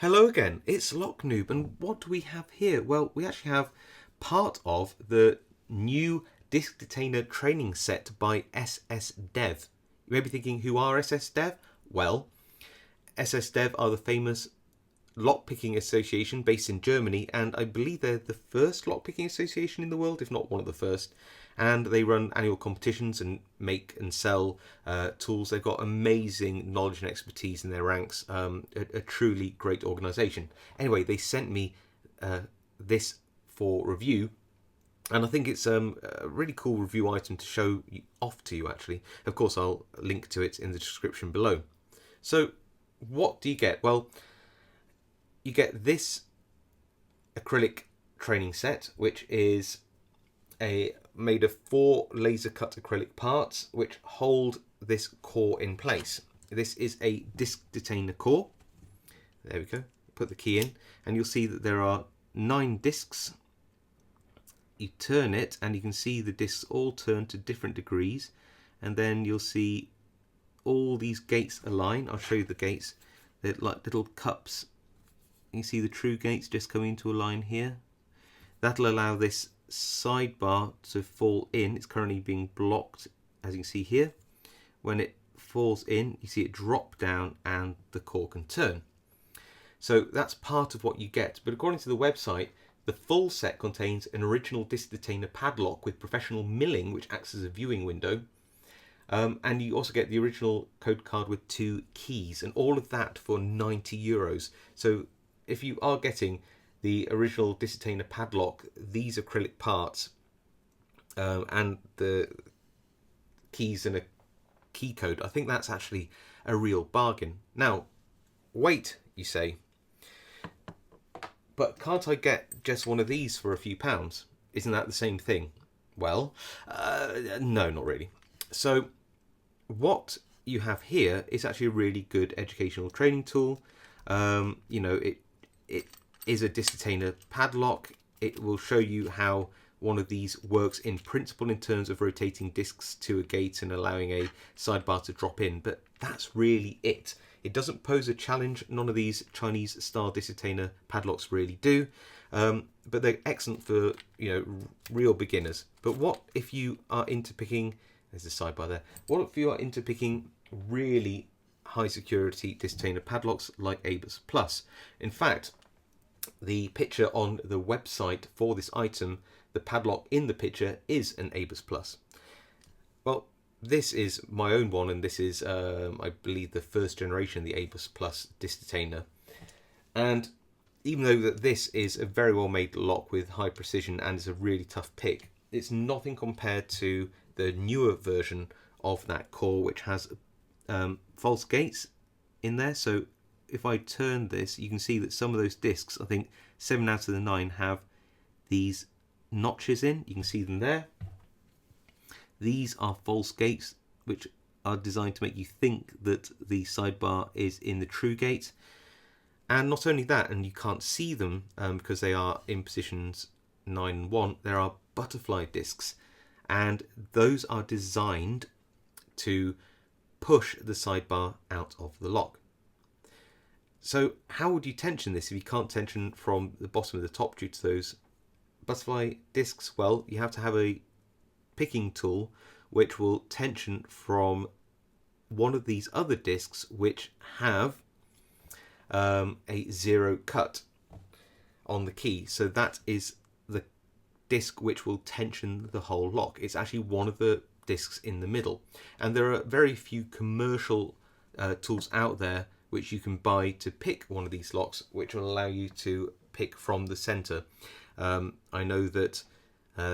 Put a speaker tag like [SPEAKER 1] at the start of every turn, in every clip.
[SPEAKER 1] Hello again, it's Noob, and what do we have here? Well, we actually have part of the new disk detainer training set by SSDeV. You may be thinking, who are SSDeV? Well, SSDeV are the famous lockpicking association based in Germany, and I believe they're the first lockpicking association in the world, if not one of the first. And they run annual competitions and make and sell tools. They've got amazing knowledge and expertise in their ranks. A truly great organisation. Anyway, they sent me this for review, and I think it's a really cool review item to show off to you, actually. Of course, I'll link to it in the description below. So, what do you get? Well, you get this acrylic training set, which is made of 4 laser cut acrylic parts which hold this core in place. This is a disc detainer core. There we go. Put the key in and you'll see that there are 9 discs. You turn it and you can see the discs all turn to different degrees, and then you'll see all these gates align. I'll show you the gates. They're like little cups. You see the true gates just coming into a line here. That'll allow this sidebar to fall in. It's currently being blocked, as you can see here. When it falls in, you see it drop down and the core can turn. So that's part of what you get. But according to the website, the full set contains an original disc detainer padlock with professional milling, which acts as a viewing window. And you also get the original code card with 2 keys, and all of that for €90. So if you are getting the original disc detainer padlock, these acrylic parts, and the keys and a key code, I think that's actually a real bargain. Now, wait, you say, but can't I get just one of these for a few pounds? Isn't that the same thing? Well, no, not really. So what you have here is actually a really good educational training tool. It is a disc detainer padlock. It will show you how one of these works in principle in terms of rotating discs to a gate and allowing a sidebar to drop in, but that's really it. It doesn't pose a challenge. None of these Chinese style disc detainer padlocks really do, but they're excellent for real beginners. But what if you are into picking? There's a sidebar there. What if you are into picking really high security disc detainer padlocks like ABUS Plus? In fact, the picture on the website for this item, the padlock in the picture is an ABUS Plus. Well, this is my own one, and this is, I believe, the first generation of the ABUS Plus disc detainer. And even though that this is a very well made lock with high precision and is a really tough pick, it's nothing compared to the newer version of that core, which has false gates in there. So if I turn this, you can see that some of those discs, I think 7 out of the 9, have these notches in. You can see them there. These are false gates, which are designed to make you think that the sidebar is in the true gate. And not only that, and you can't see them because they are in positions 9 and 1, there are butterfly discs, and those are designed to push the sidebar out of the lock. So how would you tension this if you can't tension from the bottom of the top due to those butterfly discs? Well, you have to have a picking tool which will tension from one of these other discs which have a 0 cut on the key. So that is the disc which will tension the whole lock. It's actually one of the discs in the middle, and there are very few commercial tools out there which you can buy to pick one of these locks, which will allow you to pick from the center. I know that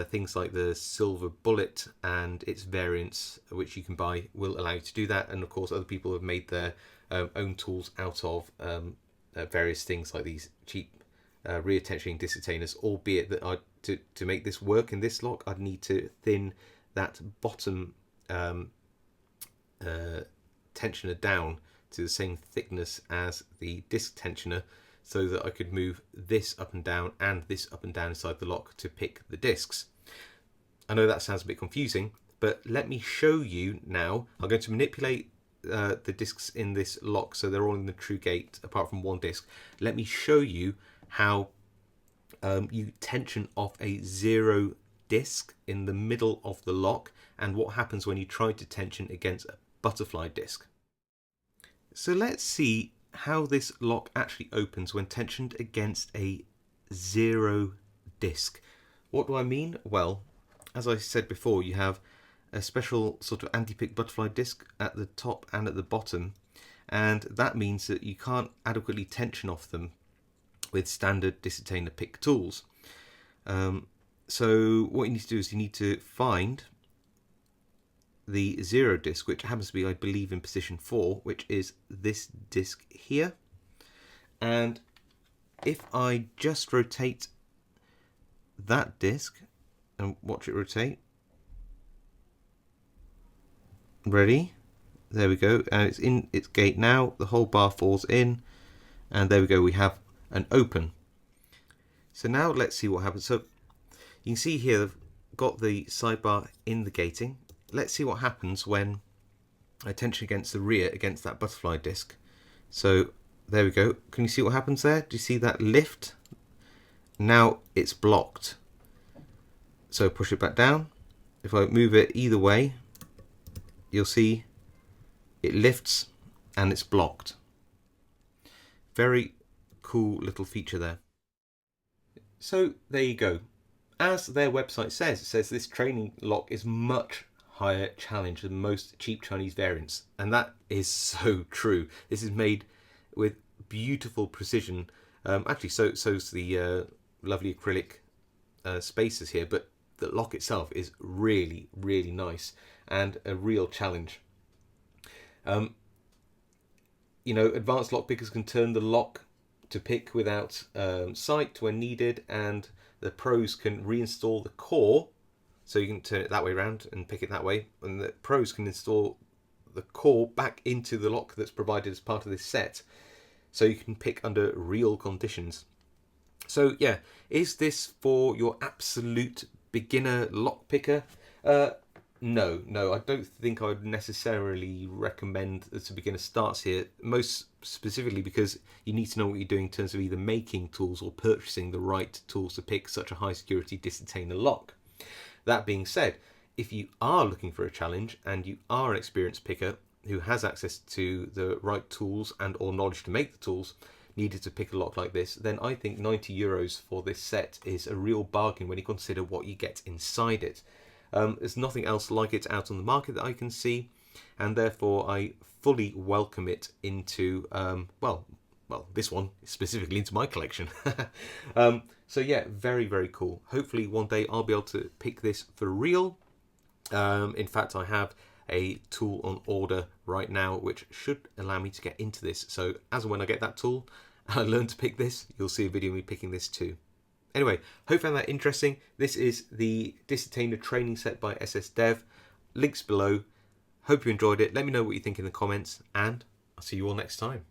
[SPEAKER 1] things like the Silver Bullet and its variants, which you can buy, will allow you to do that. And of course, other people have made their own tools out of various things like these cheap rear tensioning disc detainers, albeit that to make this work in this lock, I'd need to thin that bottom tensioner down to the same thickness as the disc tensioner, so that I could move this up and down and this up and down inside the lock to pick the discs. I know that sounds a bit confusing, but let me show you now. I'm going to manipulate the discs in this lock, so they're all in the true gate apart from one disc. Let me show you how you tension off a 0 disc in the middle of the lock and what happens when you try to tension against a butterfly disc. So let's see how this lock actually opens when tensioned against a 0 disc. What do I mean? Well, as I said before, you have a special sort of anti-pick butterfly disc at the top and at the bottom, and that means that you can't adequately tension off them with standard Detainer pick tools. So what you need to do is you need to find the 0 disc, which happens to be, I believe, in position 4, which is this disc here. And if I just rotate that disc and watch it rotate, ready, there we go, and it's in its gate now, the whole bar falls in, and there we go, we have an open. So now let's see what happens. So you can see here I've got the sidebar in the gating. Let's see what happens when I tension against the rear against that butterfly disc. So there we go, can you see what happens there? Do you see that lift? Now it's blocked. So push it back down. If I move it either way, you'll see it lifts and it's blocked. Very cool little feature there. So there you go. As their website says, it says this training lock is much higher challenge than most cheap Chinese variants, and that is so true. This is made with beautiful precision. Actually, so's the lovely acrylic spacers here, but the lock itself is really, really nice and a real challenge. You know, advanced lock pickers can turn the lock to pick without sight when needed, and the pros can reinstall the core, so you can turn it that way around and pick it that way, and the pros can install the core back into the lock that's provided as part of this set, so you can pick under real conditions. So yeah, is this for your absolute beginner lock picker? No, I don't think I would necessarily recommend as a beginner starts here, most specifically because you need to know what you're doing in terms of either making tools or purchasing the right tools to pick such a high security Detainer lock. That being said, if you are looking for a challenge and you are an experienced picker who has access to the right tools and or knowledge to make the tools needed to pick a lock like this, then I think €90 for this set is a real bargain when you consider what you get inside it. There's nothing else like it out on the market that I can see, and therefore I fully welcome it into, well, this one specifically into my collection. So yeah, very, very cool. Hopefully one day I'll be able to pick this for real. In fact, I have a tool on order right now which should allow me to get into this. So as and when I get that tool and I learn to pick this, you'll see a video of me picking this too. Anyway, hope you found that interesting. This is the Detainer training set by SSDeV. Links below. Hope you enjoyed it. Let me know what you think in the comments, and I'll see you all next time.